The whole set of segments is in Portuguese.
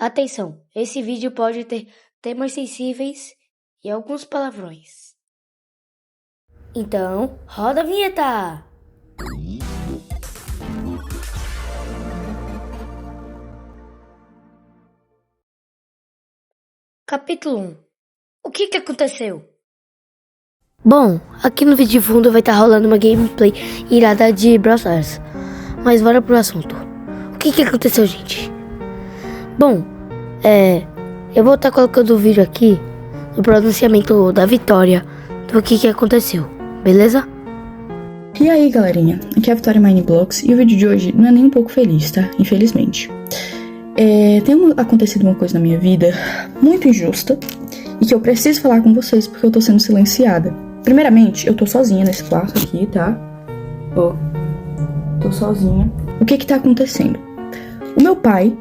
Atenção, esse vídeo pode ter temas sensíveis e alguns palavrões. Então, roda a vinheta! Capítulo 1. O que aconteceu? Bom, aqui no vídeo de fundo vai estar rolando uma gameplay irada de Brawl Stars. Mas bora pro assunto. O que aconteceu, gente? Bom, eu vou estar colocando o vídeo aqui no pronunciamento da vitória do que aconteceu, beleza? E aí, galerinha, aqui é a Vitória Mineblocks e o vídeo de hoje não é nem um pouco feliz, tá? Infelizmente. Tem acontecido uma coisa na minha vida muito injusta e que eu preciso falar com vocês porque eu tô sendo silenciada. Primeiramente, eu tô sozinha nesse quarto aqui, tá? Tô sozinha. O que tá acontecendo? O meu pai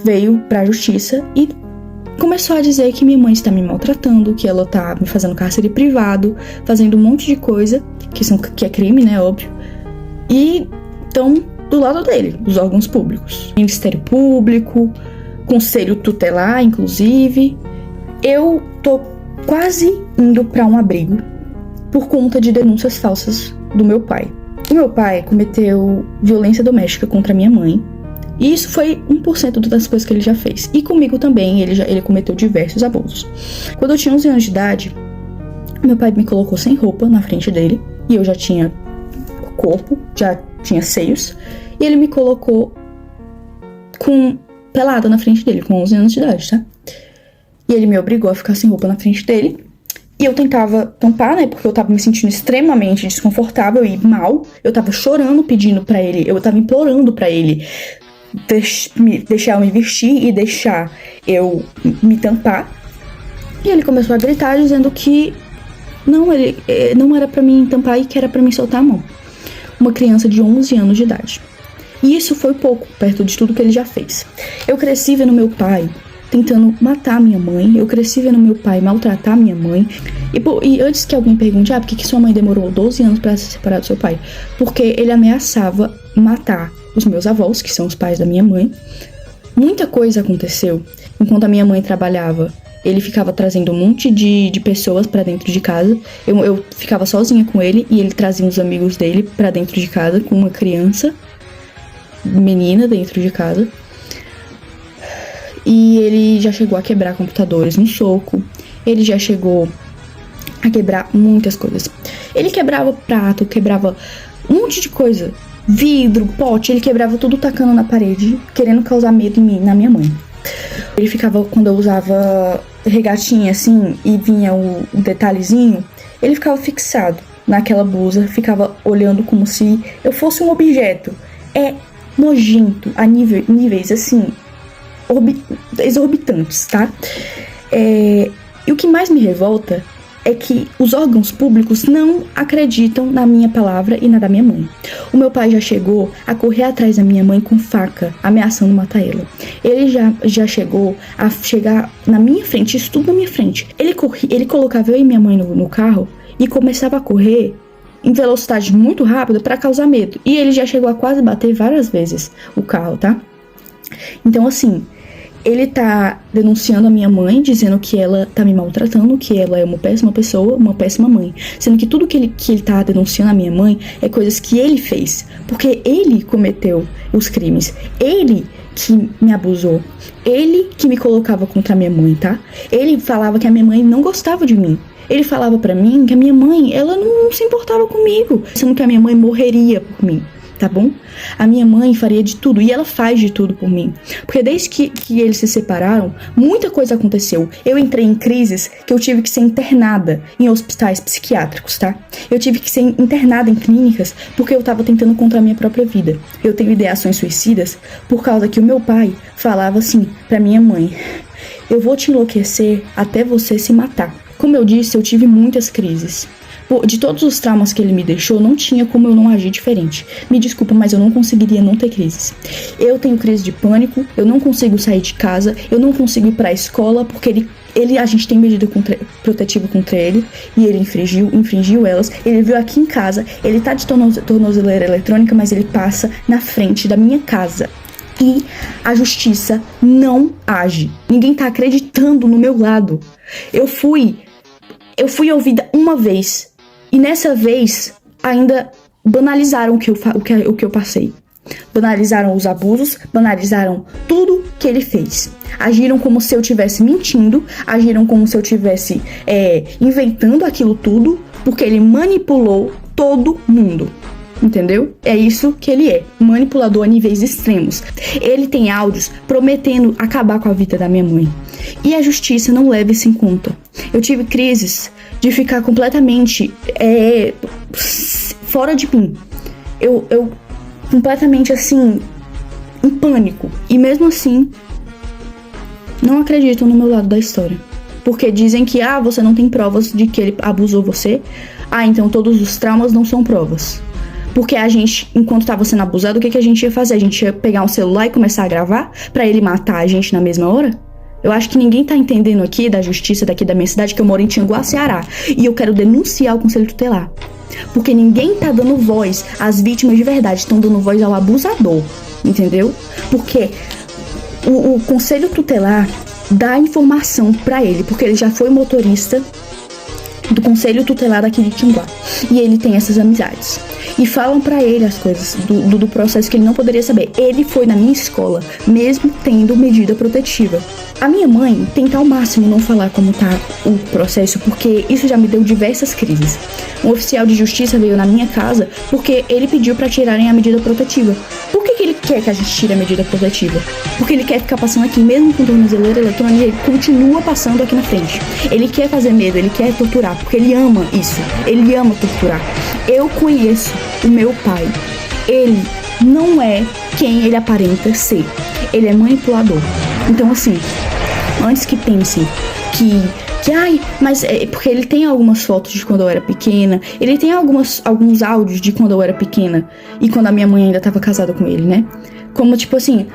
veio pra justiça e começou a dizer que minha mãe está me maltratando, que ela tá me fazendo cárcere privado, fazendo um monte de coisa, que é crime, né, óbvio. E estão do lado dele, dos órgãos públicos. Ministério Público, Conselho Tutelar, inclusive. Eu tô quase indo pra um abrigo por conta de denúncias falsas do meu pai. O meu pai cometeu violência doméstica contra minha mãe. E isso foi 1% das coisas que ele já fez. E comigo também, ele cometeu diversos abusos. Quando eu tinha 11 anos de idade, meu pai me colocou sem roupa na frente dele. E eu já tinha corpo, já tinha seios. E ele me colocou pelada na frente dele, com 11 anos de idade, tá? E ele me obrigou a ficar sem roupa na frente dele. E eu tentava tampar, né? Porque eu tava me sentindo extremamente desconfortável e mal. Eu tava chorando, pedindo pra ele. Eu tava implorando pra ele deixar eu me vestir e deixar eu me tampar. E ele começou a gritar dizendo que não era pra mim tampar e que era pra mim soltar a mão. Uma criança de 11 anos de idade. E isso foi pouco, perto de tudo que ele já fez. Eu cresci vendo meu pai tentando matar minha mãe. Eu cresci vendo meu pai maltratar minha mãe. E antes que alguém pergunte, por que sua mãe demorou 12 anos pra se separar do seu pai? Porque ele ameaçava matar os meus avós, que são os pais da minha mãe. Muita coisa aconteceu. Enquanto a minha mãe trabalhava, ele ficava trazendo um monte de pessoas pra dentro de casa. Eu ficava sozinha com ele e ele trazia uns amigos dele pra dentro de casa com uma criança, menina dentro de casa. E ele já chegou a quebrar computadores no soco. Ele já chegou a quebrar muitas coisas. Ele quebrava prato, quebrava um monte de coisa. Vidro, pote, ele quebrava tudo tacando na parede, querendo causar medo em mim, na minha mãe. Ele ficava, quando eu usava regatinha assim, e vinha o detalhezinho, ele ficava fixado naquela blusa, ficava olhando como se eu fosse um objeto. É nojento a níveis assim, exorbitantes, tá? E o que mais me revolta é que os órgãos públicos não acreditam na minha palavra e na da minha mãe. O meu pai já chegou a correr atrás da minha mãe com faca, ameaçando matar ela. Ele já chegou a chegar na minha frente, isso tudo na minha frente. Ele colocava eu e minha mãe no carro e começava a correr em velocidade muito rápida para causar medo. E ele já chegou a quase bater várias vezes o carro, tá? Então, assim, ele tá denunciando a minha mãe, dizendo que ela tá me maltratando, que ela é uma péssima pessoa, uma péssima mãe. Sendo que tudo que ele tá denunciando a minha mãe é coisas que ele fez. Porque ele cometeu os crimes. Ele que me abusou. Ele que me colocava contra a minha mãe, tá? Ele falava que a minha mãe não gostava de mim. Ele falava pra mim que a minha mãe, ela não se importava comigo. Sendo que a minha mãe morreria por mim. Tá bom? A minha mãe faria de tudo, e ela faz de tudo por mim. Porque desde que eles se separaram, muita coisa aconteceu. Eu entrei em crises que eu tive que ser internada em hospitais psiquiátricos, tá? Eu tive que ser internada em clínicas porque eu tava tentando contra a minha própria vida. Eu tenho ideações suicidas por causa que o meu pai falava assim pra minha mãe: eu vou te enlouquecer até você se matar. Como eu disse, eu tive muitas crises. De todos os traumas que ele me deixou, não tinha como eu não agir diferente. Me desculpa, mas eu não conseguiria não ter crises. Eu tenho crise de pânico, eu não consigo sair de casa, eu não consigo ir pra escola, porque a gente tem medida protetiva contra ele, e ele infringiu elas. Ele veio aqui em casa, ele tá de tornozeleira eletrônica, mas ele passa na frente da minha casa. E a justiça não age. Ninguém tá acreditando no meu lado. Eu fui ouvida uma vez. E nessa vez, ainda banalizaram o que eu passei. Banalizaram os abusos, banalizaram tudo que ele fez. Agiram como se eu estivesse mentindo, agiram como se eu estivesse inventando aquilo tudo, porque ele manipulou todo mundo. Entendeu? É isso que ele é, manipulador a níveis extremos. Ele tem áudios prometendo acabar com a vida da minha mãe. E a justiça não leva isso em conta. Eu tive crises de ficar completamente fora de mim. Eu completamente assim, em pânico. E mesmo assim, não acreditam no meu lado da história. Porque dizem que, você não tem provas de que ele abusou você. Então todos os traumas não são provas. Porque a gente, enquanto tava sendo abusado, o que a gente ia fazer? A gente ia pegar um celular e começar a gravar pra ele matar a gente na mesma hora? Eu acho que ninguém tá entendendo aqui da justiça daqui da minha cidade, que eu moro em Tianguá, Ceará. E eu quero denunciar o Conselho Tutelar. Porque ninguém tá dando voz às vítimas de verdade, estão dando voz ao abusador. Entendeu? Porque o Conselho Tutelar dá informação pra ele, porque ele já foi motorista do Conselho Tutelar daqui de Tianguá. E ele tem essas amizades. E falam pra ele as coisas do processo que ele não poderia saber. Ele foi na minha escola, mesmo tendo medida protetiva. A minha mãe tenta ao máximo não falar como tá o processo, porque isso já me deu diversas crises. Um oficial de justiça veio na minha casa porque ele pediu pra tirarem a medida protetiva. Por que ele quer que a gente tire a medida protetiva? Porque ele quer ficar passando aqui, mesmo com tornozeleira eletrônica, ele continua passando aqui na frente. Ele quer fazer medo, ele quer torturar, porque ele ama isso. Ele ama torturar. Eu conheço o meu pai. Ele não é quem ele aparenta ser. Ele é manipulador. Então, assim, antes que pensem mas porque ele tem algumas fotos de quando eu era pequena, ele tem alguns áudios de quando eu era pequena e quando a minha mãe ainda estava casada com ele, né? Como tipo assim,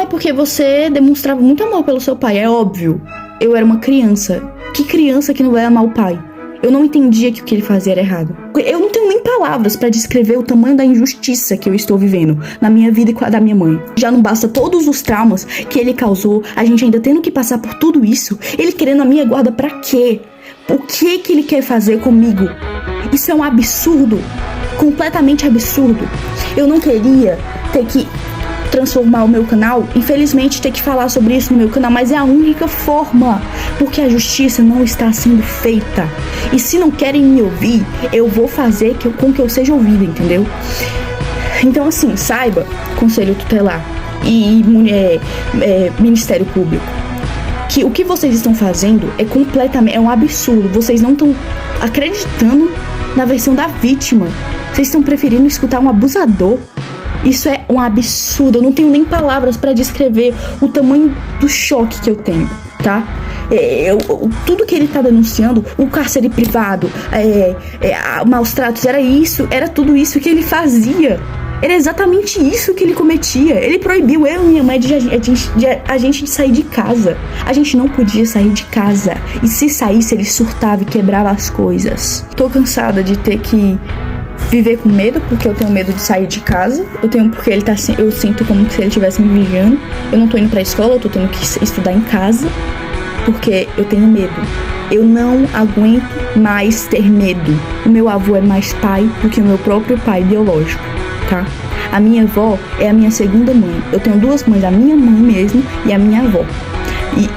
porque você demonstrava muito amor pelo seu pai. É óbvio, eu era uma criança. Que criança que não vai amar o pai? Eu não entendia que o que ele fazia era errado. Eu não tenho nem palavras pra descrever o tamanho da injustiça que eu estou vivendo na minha vida e com a da minha mãe. Já não basta todos os traumas que ele causou, a gente ainda tendo que passar por tudo isso, ele querendo a minha guarda pra quê? O que ele quer fazer comigo? Isso é um absurdo, completamente absurdo. Eu não queria ter que transformar o meu canal, infelizmente ter que falar sobre isso no meu canal, mas é a única forma, porque a justiça não está sendo feita. E se não querem me ouvir, eu vou fazer com que eu seja ouvida, entendeu? Então assim, saiba, Conselho Tutelar e Ministério Público, que o que vocês estão fazendo é um absurdo. Vocês não estão acreditando na versão da vítima. Vocês estão preferindo escutar um abusador. Isso é um absurdo, eu não tenho nem palavras pra descrever o tamanho do choque que eu tenho, tá? Tudo que ele tá denunciando, o cárcere privado, maus tratos, era tudo isso que ele fazia. Era exatamente isso que ele cometia. Ele proibiu eu e minha mãe de a gente de sair de casa. A gente não podia sair de casa. E se saísse, ele surtava e quebrava as coisas. Tô cansada de ter que viver com medo, porque eu tenho medo de sair de casa. Porque eu sinto como se ele estivesse me vigiando. Eu não tô indo pra escola, eu tô tendo que estudar em casa, porque eu tenho medo. Eu não aguento mais ter medo. O meu avô é mais pai do que o meu próprio pai biológico, tá? A minha avó é a minha segunda mãe. Eu tenho duas mães, a minha mãe mesmo e a minha avó.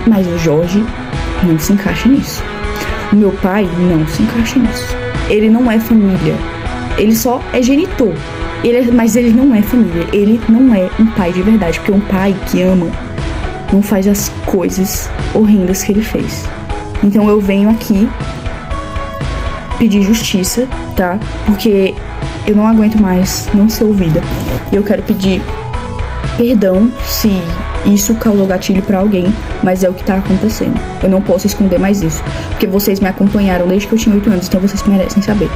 Mas o Jorge não se encaixa nisso. O meu pai não se encaixa nisso. Ele não é família. Ele só é genitor. Mas ele não é família. Ele não é um pai de verdade. Porque um pai que ama não faz as coisas horrendas que ele fez. Então eu venho aqui pedir justiça, tá? Porque eu não aguento mais não ser ouvida. E eu quero pedir perdão se isso causou gatilho pra alguém, mas é o que tá acontecendo. Eu não posso esconder mais isso, porque vocês me acompanharam desde que eu tinha 8 anos, então vocês merecem saber.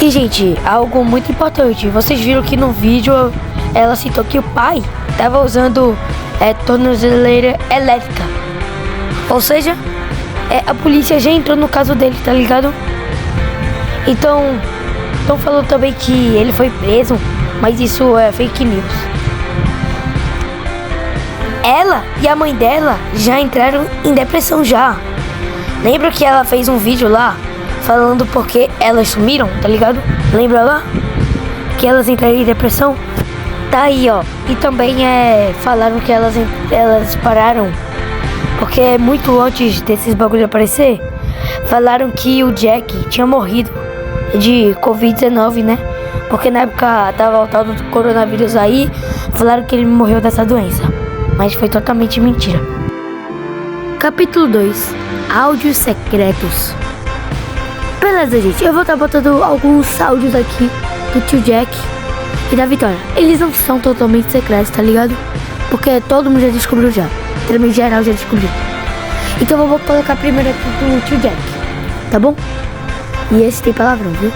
E, gente, algo muito importante. Vocês viram que no vídeo ela citou que o pai tava usando tornozeleira elétrica. Ou seja, a polícia já entrou no caso dele, tá ligado? Então, estão falando também que ele foi preso, mas isso é fake news. ela e a mãe dela já entraram em depressão já. Lembra que ela fez um vídeo lá falando porque elas sumiram, tá ligado? Lembra lá? Que elas entraram em depressão? Tá aí, ó. E também falaram que elas pararam porque muito antes desses bagulho aparecer, falaram que o Jack tinha morrido de Covid-19, né? Porque na época tava o tal do coronavírus aí, falaram que ele morreu dessa doença. Mas foi totalmente mentira. Capítulo 2. Áudios secretos. Beleza, gente. Eu vou estar botando alguns áudios aqui do tio Jack e da Vitória. Eles não são totalmente secretos, tá ligado? Porque todo mundo já descobriu já. Também geral já descobriu. Então eu vou colocar primeiro aqui do tio Jack, tá bom? E esse tem palavrão, viu?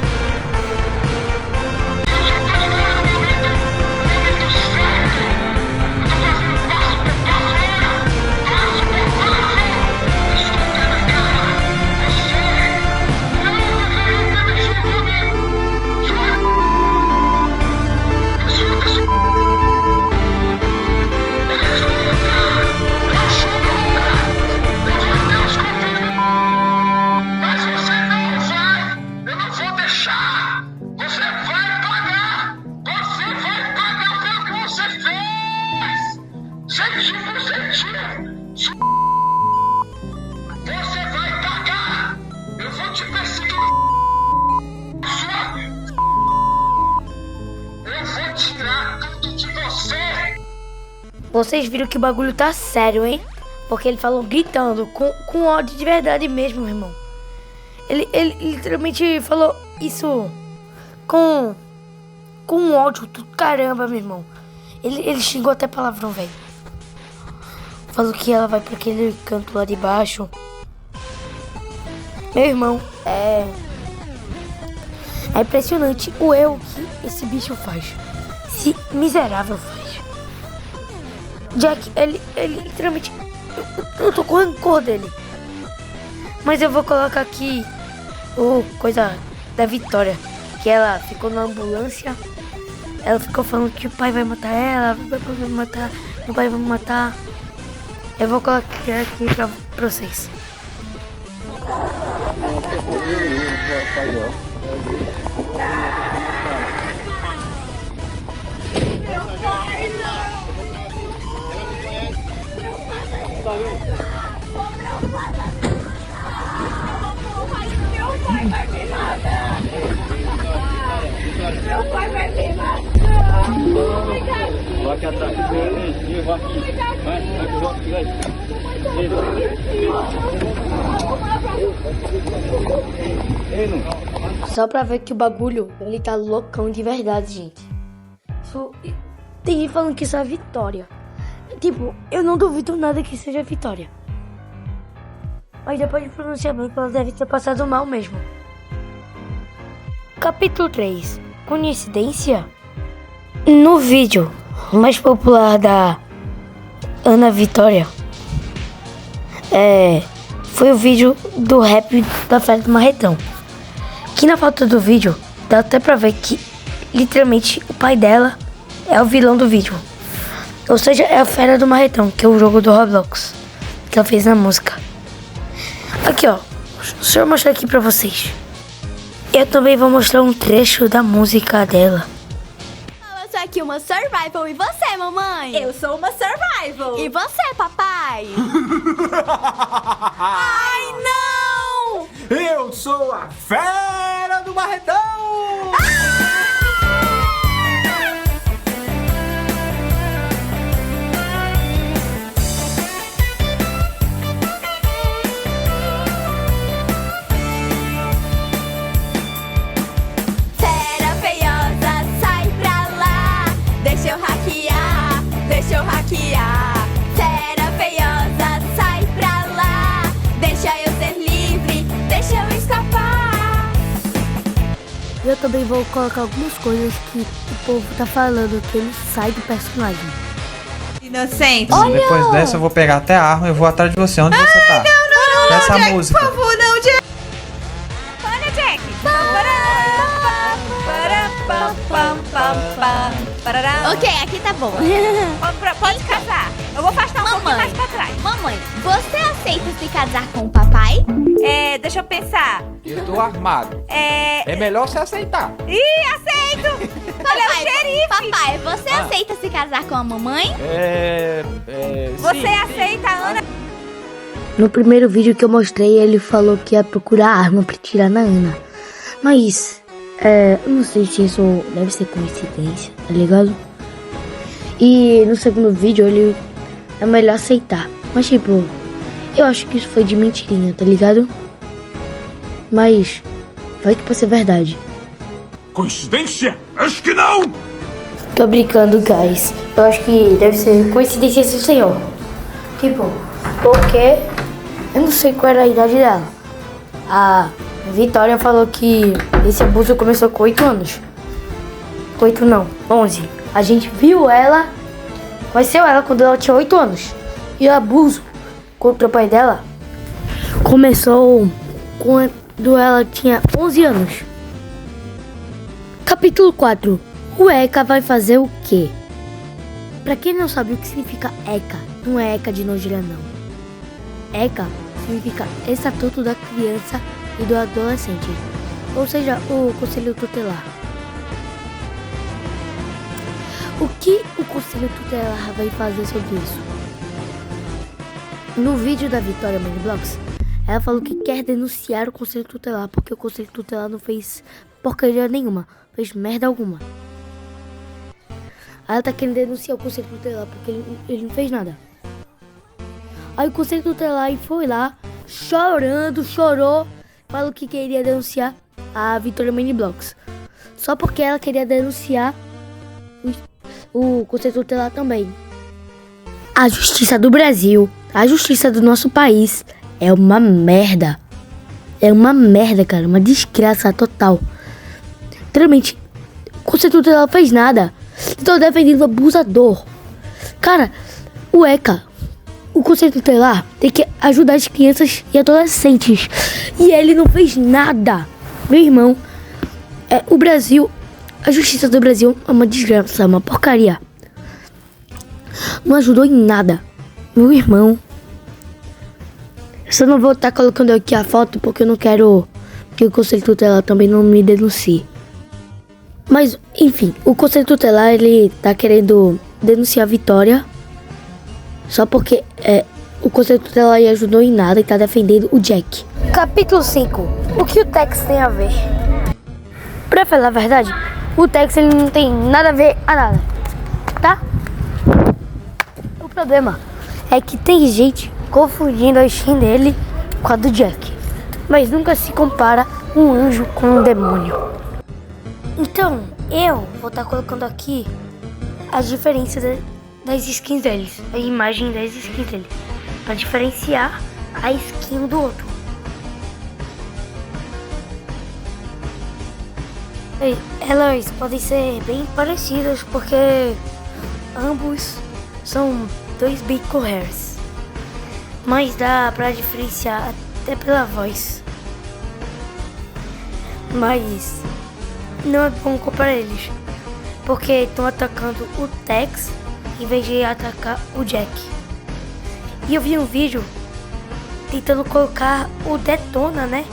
Vocês viram que o bagulho tá sério, hein? Porque ele falou gritando, com ódio de verdade mesmo, meu irmão. Ele literalmente falou isso com ódio do caramba, meu irmão. Ele xingou até palavrão, velho. Falou que ela vai pra aquele canto lá de baixo. Meu irmão, é impressionante o erro que esse bicho faz. Esse miserável faz. Jack, ele literalmente... Eu tô com rancor dele. Mas eu vou colocar aqui coisa da Vitória. Que ela ficou na ambulância. Ela ficou falando que o pai vai matar ela. O pai vai matar. O pai vai me matar. Eu vou colocar aqui pra vocês. Meu pai vai me matar. Vai aqui atrás. Vai aqui. Só pra ver que o bagulho, ele tá loucão de verdade, gente. Tem gente falando que isso é Vitória. Tipo, eu não duvido nada que seja Vitória. Mas depois de pronunciamento, ela deve ter passado mal mesmo. Capítulo 3. Coincidência? No vídeo mais popular da Ana Vitória, foi o vídeo do rap da Fera do Marretão. Que na foto do vídeo, dá até pra ver que, literalmente, o pai dela é o vilão do vídeo. Ou seja, é a Fera do Marretão, que é o jogo do Roblox, que ela fez na música. Aqui, ó. Deixa eu mostrar aqui pra vocês. Eu também vou mostrar um trecho da música dela. Eu sou aqui uma survival. E você, mamãe? Eu sou uma survival. E você, papai? Ai, não! Eu sou a Fera do Marretão! Fera feiosa, sai pra lá. Deixa eu hackear, deixa eu hackear. Fera feiosa, sai pra lá. Deixa eu ser livre, deixa eu escapar. Eu também vou colocar algumas coisas que o povo tá falando, que ele sai do personagem. Inocente. Depois dessa eu vou pegar até a arma e eu vou atrás de você. Onde você tá? Não, Essa Jack, música. por favor, não, Jack. Olha, Jack. Ok, aqui tá bom. Pode casar. Eu vou afastar um pouquinho mais pra trás. Mamãe, você aceita se casar com o papai? Deixa eu pensar. Eu tô armado. É melhor você aceitar. Ih, aceito! Ele é o xerife! Papai, você aceita se casar com a mamãe? Você Sim, aceita, Ana? No primeiro vídeo que eu mostrei, ele falou que ia procurar arma pra tirar na Ana. Mas, eu não sei se isso deve ser coincidência, tá ligado? E no segundo vídeo, ele é melhor aceitar. Mas, tipo, eu acho que isso foi de mentirinha, tá ligado? Mas, vai que pode ser verdade. Coincidência? Acho que não! Tô brincando, guys. Eu acho que deve ser coincidência do senhor. Tipo, porque eu não sei qual era a idade dela. A Vitória falou que esse abuso começou com 8 anos. 8 não, 11. A gente viu ela, conheceu ela quando ela tinha 8 anos. E o abuso contra o pai dela começou quando ela tinha 11 anos. Capítulo 4. O ECA vai fazer o quê? Pra quem não sabe o que significa ECA, não é ECA de nojeira não. ECA significa Estatuto da Criança e do Adolescente, ou seja, o Conselho Tutelar. O que o Conselho Tutelar vai fazer sobre isso? No vídeo da Vitória Miniblox, ela falou que quer denunciar o Conselho Tutelar porque o Conselho Tutelar não fez porcaria nenhuma, fez merda alguma. Ela tá querendo denunciar o Conselho Tutelar porque ele não fez nada. Aí o Conselho Tutelar foi lá, chorou, falou que queria denunciar a Vitória Miniblox. Só porque ela queria denunciar o Conselho Tutelar também. A justiça do Brasil, a justiça do nosso país é uma merda. É uma merda, cara, uma desgraça total. Literalmente, o Conselho Tutelar não fez nada. Estou defendendo o abusador. Cara, o ECA, o Conselho Tutelar, tem que ajudar as crianças e adolescentes. E ele não fez nada. Meu irmão, o Brasil, a justiça do Brasil é uma desgraça, é uma porcaria. Não ajudou em nada. Meu irmão. Eu só não vou estar colocando aqui a foto porque eu não quero que o Conselho Tutelar também não me denuncie. Mas, enfim, o Conselho Tutelar, ele tá querendo denunciar a Vitória só porque o Conselho Tutelar ajudou em nada e tá defendendo o Jack. Capítulo 5. O que o Tex tem a ver? Pra falar a verdade, o Tex ele não tem nada a ver a nada, tá? O problema é que tem gente confundindo a skin dele com a do Jack. Mas nunca se compara um anjo com um demônio. Então, eu vou estar colocando aqui as diferenças das skins deles, a imagem das skins deles, para diferenciar a skin do outro. Elas podem ser bem parecidas porque ambos são 2 bico hairs, mas dá para diferenciar até pela voz. Mas não é bom comparar eles, porque estão atacando o Tex em vez de atacar o Jack. E eu vi um vídeo tentando colocar o Detona, né?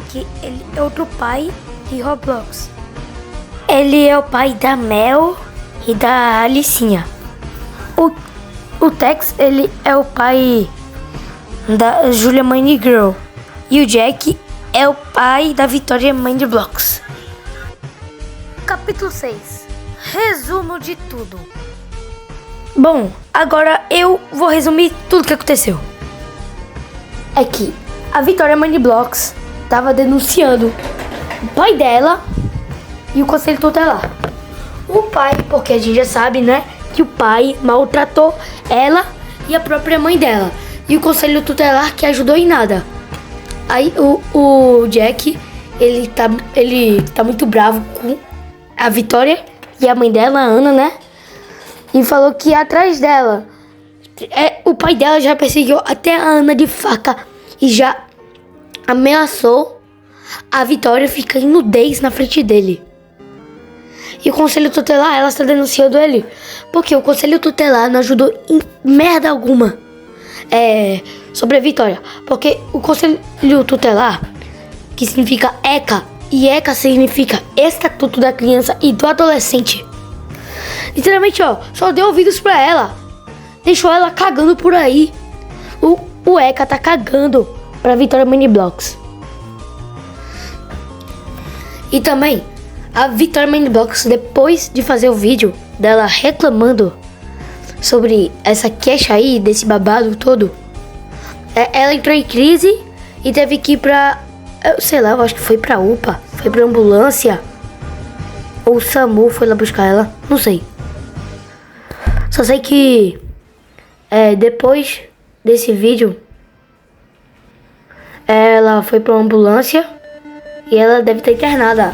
Que ele é outro pai de Roblox. Ele é o pai da Mel e da Alicinha. O Tex, ele é o pai da Julia Mine Girl. E o Jack é o pai da Vitória Miniblox. Capítulo 6. Resumo de tudo. Bom, agora eu vou resumir tudo que aconteceu. É que a Vitória Miniblox estava denunciando o pai dela e o Conselho Tutelar. O pai, porque a gente já sabe, né, que o pai maltratou ela e a própria mãe dela. E o Conselho Tutelar que ajudou em nada. Aí o Jack, ele tá muito bravo com a Vitória e a mãe dela, a Ana, né? E falou que ia atrás dela. O pai dela já perseguiu até a Ana de faca e já ameaçou a Vitória ficar em nudez na frente dele. E o Conselho Tutelar, ela está denunciando ele porque o Conselho Tutelar não ajudou em merda alguma. sobre a Vitória. Porque o Conselho Tutelar, que significa ECA, e ECA significa Estatuto da Criança e do Adolescente. Literalmente, ó, só deu ouvidos pra ela. Deixou ela cagando por aí. O ECA tá cagando pra Vitória Mini Blocks. E também, a Vitória Mini Blocks, depois de fazer o vídeo dela reclamando sobre essa queixa aí, desse babado todo, ela entrou em crise e teve que ir pra, eu sei lá, eu acho que foi pra UPA, foi pra ambulância, ou o SAMU foi lá buscar ela, não sei. Só sei que depois desse vídeo ela foi pra uma ambulância e ela deve estar internada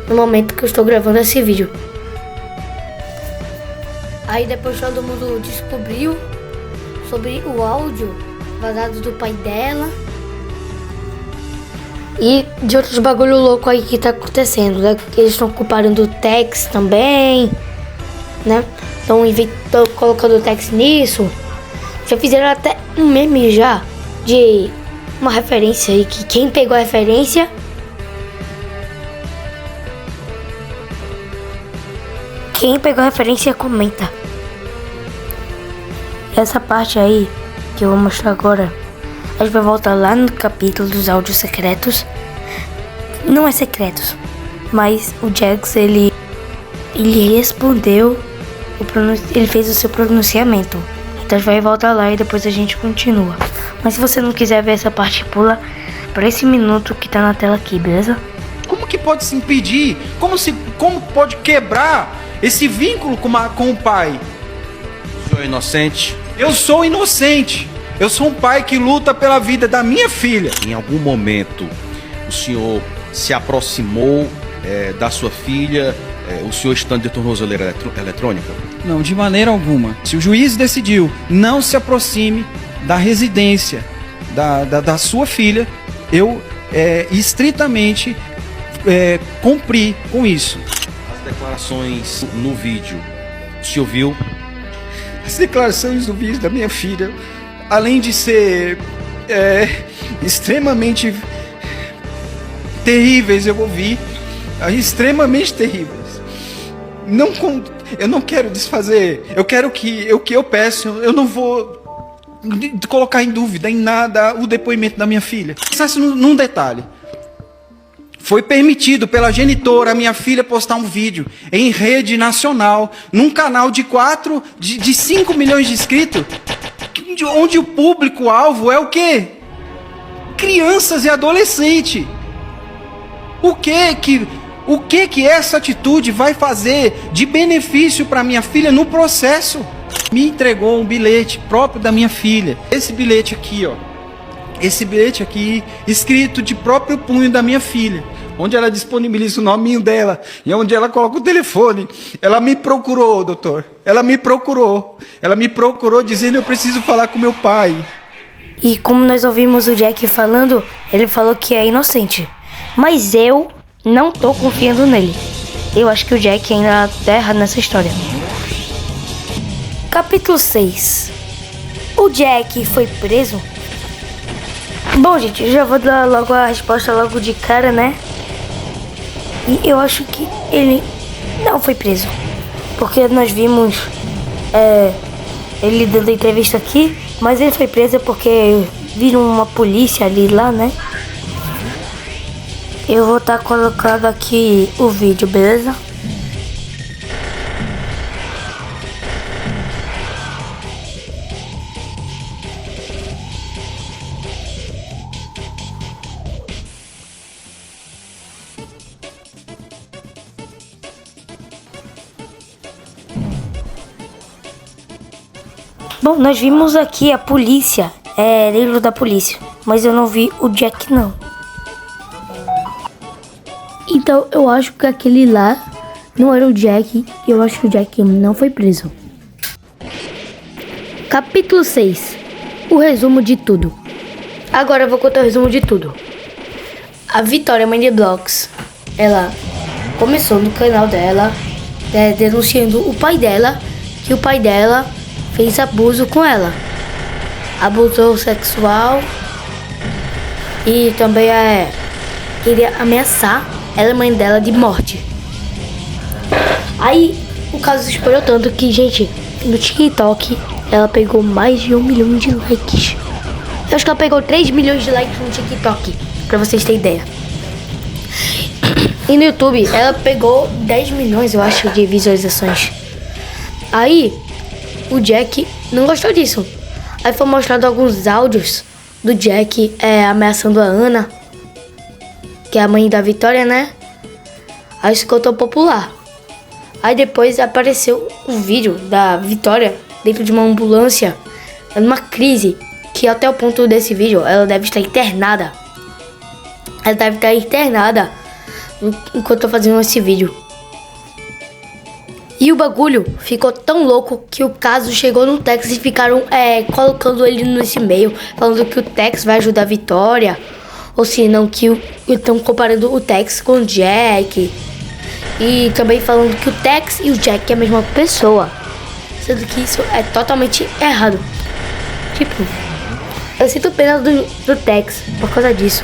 no momento que eu estou gravando esse vídeo. Aí depois todo mundo descobriu sobre o áudio vazado do pai dela e de outros bagulho louco aí que tá acontecendo, né? Eles estão comparando o Tex também, né? Estão colocando o Tex nisso. Já fizeram até um meme já de uma referência aí, que quem pegou a referência comenta. Essa parte aí que eu vou mostrar agora, a gente vai voltar lá no capítulo dos áudios secretos. Não é secretos, mas o Jax, ele respondeu, ele fez o seu pronunciamento. Então a gente vai voltar lá e depois a gente continua. Mas se você não quiser ver essa parte, pula pra esse minuto que tá na tela aqui, beleza? Como que pode se impedir? Como pode quebrar esse vínculo com o pai? Sou inocente. Eu sou inocente. Eu sou um pai que luta pela vida da minha filha. Em algum momento o senhor se aproximou da sua filha, o senhor estando de tornozeleira eletrônica? Não, de maneira alguma. Se o juiz decidiu não se aproxime da residência da sua filha, eu estritamente cumpri com isso. As declarações no vídeo, o senhor viu? As declarações no vídeo da minha filha, além de ser extremamente terríveis, eu ouvi, extremamente terríveis. Eu não quero desfazer. Eu quero o que eu peço. Eu não vou colocar em dúvida em nada o depoimento da minha filha. Pensasse num detalhe. Foi permitido pela genitora a minha filha postar um vídeo em rede nacional, num canal de 5 milhões de inscritos, onde o público-alvo é o quê? Crianças e adolescentes. O que essa atitude vai fazer de benefício para minha filha no processo? Me entregou um bilhete próprio da minha filha. Esse bilhete aqui, ó. Esse bilhete aqui, escrito de próprio punho da minha filha, onde ela disponibiliza o nominho dela e onde ela coloca o telefone. Ela me procurou, doutor. Ela me procurou dizendo: eu preciso falar com meu pai. E como nós ouvimos o Jack falando, ele falou que é inocente. Mas eu não tô confiando nele. Eu acho que o Jack ainda tá errado nessa história. Capítulo 6. O Jack foi preso? Bom, gente, eu já vou dar logo a resposta logo de cara, né? E eu acho que ele não foi preso. Porque nós vimos ele dando entrevista aqui, mas ele foi preso porque viram uma polícia ali lá, né? Eu vou estar colocando aqui o vídeo, beleza? Bom, nós vimos aqui a polícia, dentro da polícia, mas eu não vi o Jack não. Então eu acho que aquele lá não era o Jack, e eu acho que o Jack não foi preso. Capítulo 6. O resumo de tudo. Agora eu vou contar o resumo de tudo. A Vitória Mini Blocks, ela começou no canal dela, denunciando o pai dela, que o pai dela fez abuso com ela. abuso sexual e também queria ameaçar ela e a mãe dela de morte. Aí o caso se espalhou tanto que, gente, no TikTok ela pegou mais de 1 milhão de likes. Eu acho que ela pegou 3 milhões de likes no TikTok, pra vocês terem ideia. E no YouTube ela pegou 10 milhões, eu acho, de visualizações. Aí o Jack não gostou disso. Aí foi mostrado alguns áudios do Jack ameaçando a Ana, que é a mãe da Vitória, né? Aí ficou tão popular. Aí depois apareceu um vídeo da Vitória dentro de uma ambulância, numa crise, que até o ponto desse vídeo ela deve estar internada. Ela deve estar internada enquanto eu tô fazendo esse vídeo. E o bagulho ficou tão louco que o caso chegou no Tex e ficaram colocando ele nesse e-mail, falando que o Tex vai ajudar a Vitória, ou se não, que estão comparando o Tex com o Jack. E também falando que o Tex e o Jack é a mesma pessoa, sendo que isso é totalmente errado. Tipo, eu sinto pena do Tex por causa disso.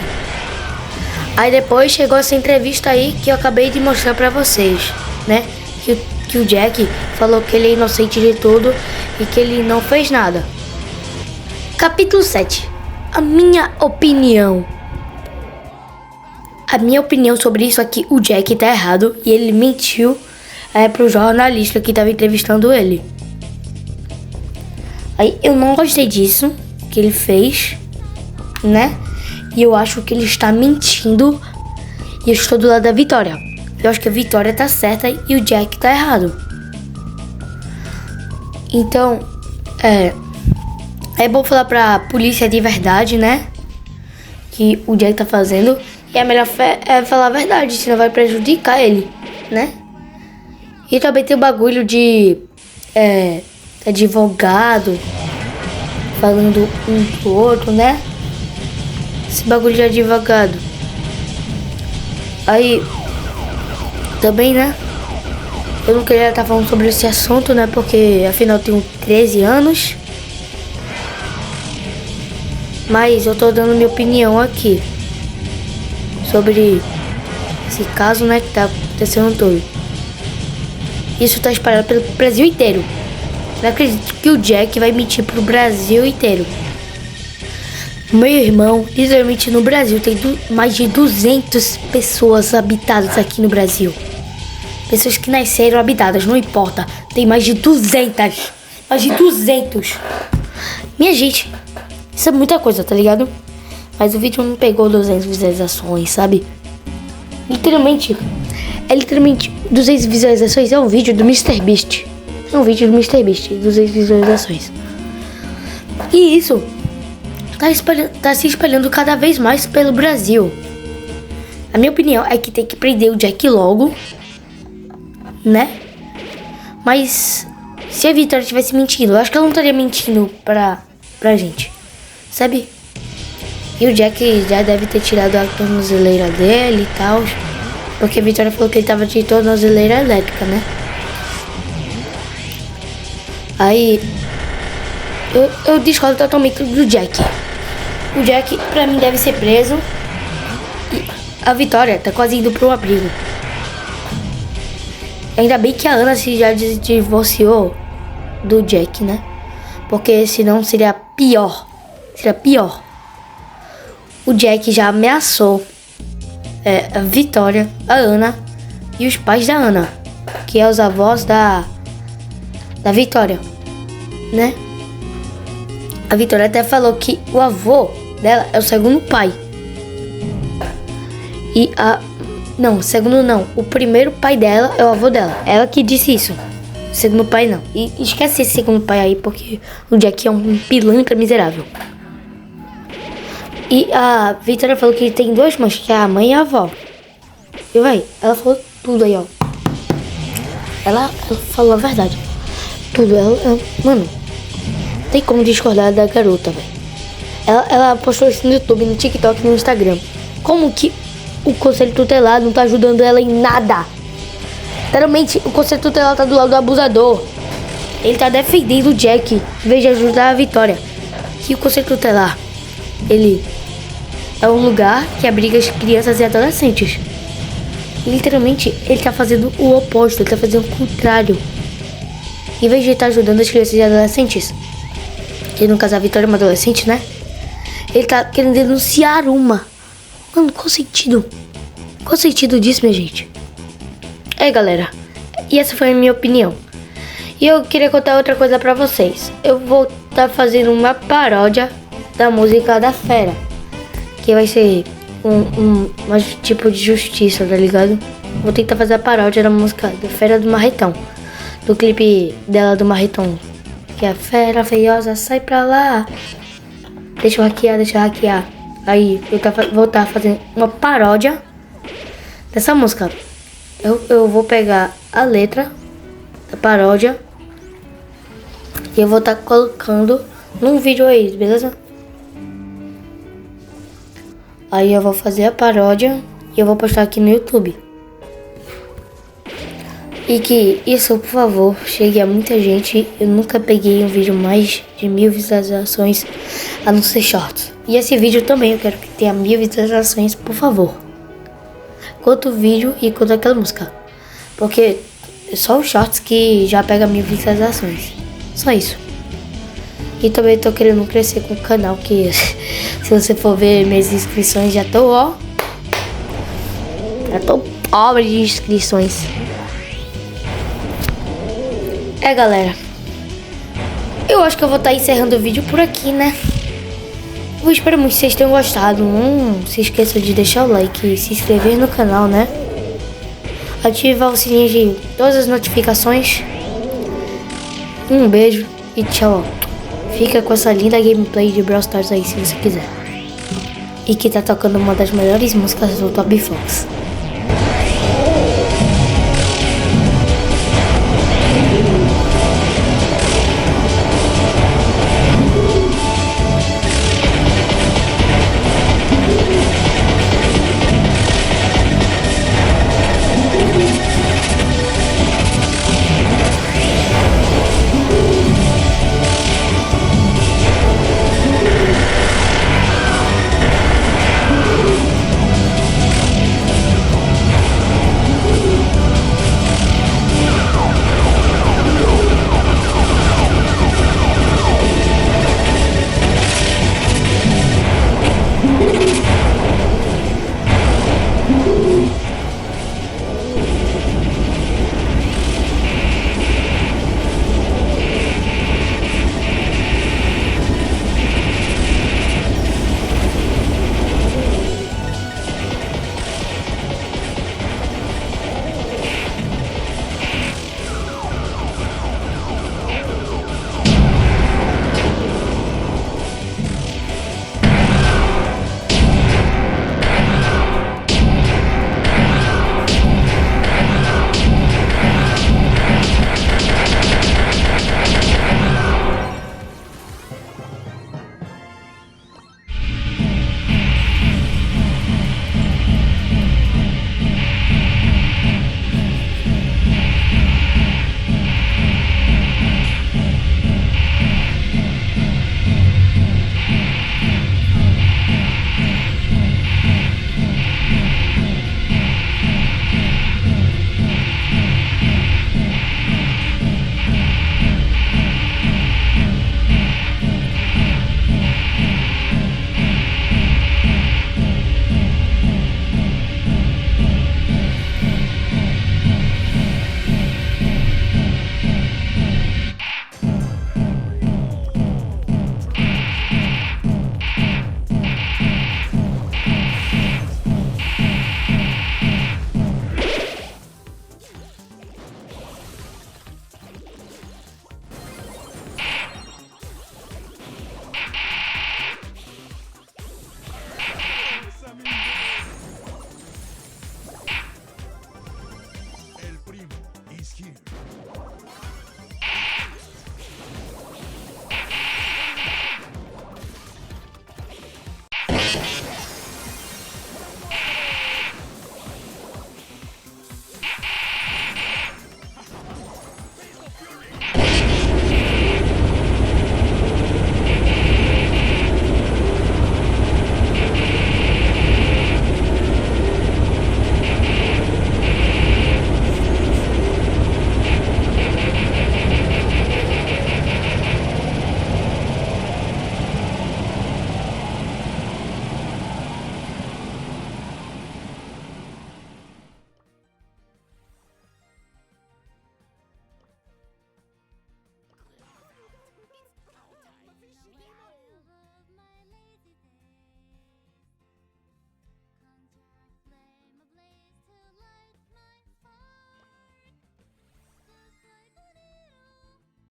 Aí depois chegou essa entrevista aí que eu acabei de mostrar pra vocês, né? Que o Jack falou que ele é inocente de tudo e que ele não fez nada. Capítulo 7. A minha opinião. A minha opinião sobre isso é que o Jack tá errado e ele mentiu pro jornalista que tava entrevistando ele. Aí eu não gostei disso que ele fez, né? E eu acho que ele está mentindo e eu estou do lado da Vitória. Eu acho que a Vitória tá certa e o Jack tá errado. Então, é bom falar pra polícia de verdade, né? Que o Jack tá fazendo. E é melhor falar a verdade, senão vai prejudicar ele, né? E também tem o bagulho de advogado falando um pro outro, né? Esse bagulho de advogado. Aí também, né? Eu não queria estar falando sobre esse assunto, né? Porque afinal eu tenho 13 anos. Mas eu tô dando minha opinião aqui sobre esse caso, né? Que tá acontecendo todo. Isso tá espalhado pelo Brasil inteiro. Não acredito que o Jack vai mentir pro Brasil inteiro. Meu irmão, literalmente no Brasil tem mais de 200 pessoas habitadas aqui no Brasil. Pessoas que nasceram habitadas, não importa. Tem mais de 200. Mais de 200. Minha gente, isso é muita coisa, tá ligado? Mas o vídeo não pegou 200 visualizações, sabe? Literalmente 200 visualizações é um vídeo do MrBeast. É um vídeo do MrBeast, 200 visualizações. E isso tá se espalhando cada vez mais pelo Brasil. A minha opinião é que tem que prender o Jack logo, né? Mas se a Vitória estivesse mentindo, eu acho que ela não estaria mentindo pra gente, sabe? E o Jack já deve ter tirado a tornozeleira dele e tal, porque a Vitória falou que ele tava de tornozeleira elétrica, né? Aí eu discordo totalmente do Jack. O Jack, pra mim, deve ser preso. E a Vitória tá quase indo pro abrigo. Ainda bem que a Ana se já divorciou do Jack, né? Porque senão seria pior. Seria pior. O Jack já ameaçou a Vitória, a Ana e os pais da Ana, que é os avós da Vitória, né? A Vitória até falou que o avô dela é o segundo pai. E não, segundo não. O primeiro pai dela é o avô dela. Ela que disse isso. O segundo pai não. E esquece esse segundo pai aí, porque o Jack é um pilantra miserável. E a Vitória falou que ele tem duas mães, que é a mãe e a avó. E vai, ela falou tudo aí, ó. Ela falou a verdade. Tudo. Mano, não tem como discordar da garota, velho. Ela postou isso no YouTube, no TikTok e no Instagram. Como que o Conselho Tutelar não tá ajudando ela em nada? Literalmente, o Conselho Tutelar tá do lado do abusador. Ele tá defendendo o Jack, em vez de ajudar a Vitória, que o Conselho Tutelar, ele é um lugar que abriga as crianças e adolescentes. Literalmente, ele tá fazendo o oposto, ele tá fazendo o contrário. Em vez de estar ajudando as crianças e adolescentes, que no caso a Vitória é uma adolescente, né? Ele tá querendo denunciar uma. Mano, qual o sentido? Qual o sentido disso, minha gente? Galera, e essa foi a minha opinião. E eu queria contar outra coisa pra vocês. Eu vou estar fazendo uma paródia da música da Fera, que vai ser um tipo de justiça, tá ligado? Vou tentar fazer a paródia da música da Fera do Marretão, do clipe dela do Marretão, que é a fera feiosa, sai pra lá. Deixa eu hackear. Aí vou estar fazendo uma paródia dessa música. Eu vou pegar a letra da paródia e eu vou estar colocando num vídeo aí, beleza? Aí eu vou fazer a paródia e eu vou postar aqui no YouTube. E que isso, por favor, chegue a muita gente. Eu nunca peguei um vídeo mais de 1000 visualizações, a não ser shorts. E esse vídeo também eu quero que tenha 1000 visualizações, por favor. Quanto o vídeo e quanto aquela música. Porque é só os shorts que já pega 1000 visualizações. Só isso. E também tô querendo crescer com o canal, que se você for ver minhas inscrições, já tô pobre de inscrições. Galera, eu acho que eu vou estar encerrando o vídeo por aqui, né? Eu espero muito que vocês tenham gostado. Não se esqueça de deixar o like e se inscrever no canal, né? Ativar o sininho de todas as notificações. Um beijo e tchau. Fica com essa linda gameplay de Brawl Stars aí, se você quiser. E que tá tocando uma das melhores músicas do Toby Fox.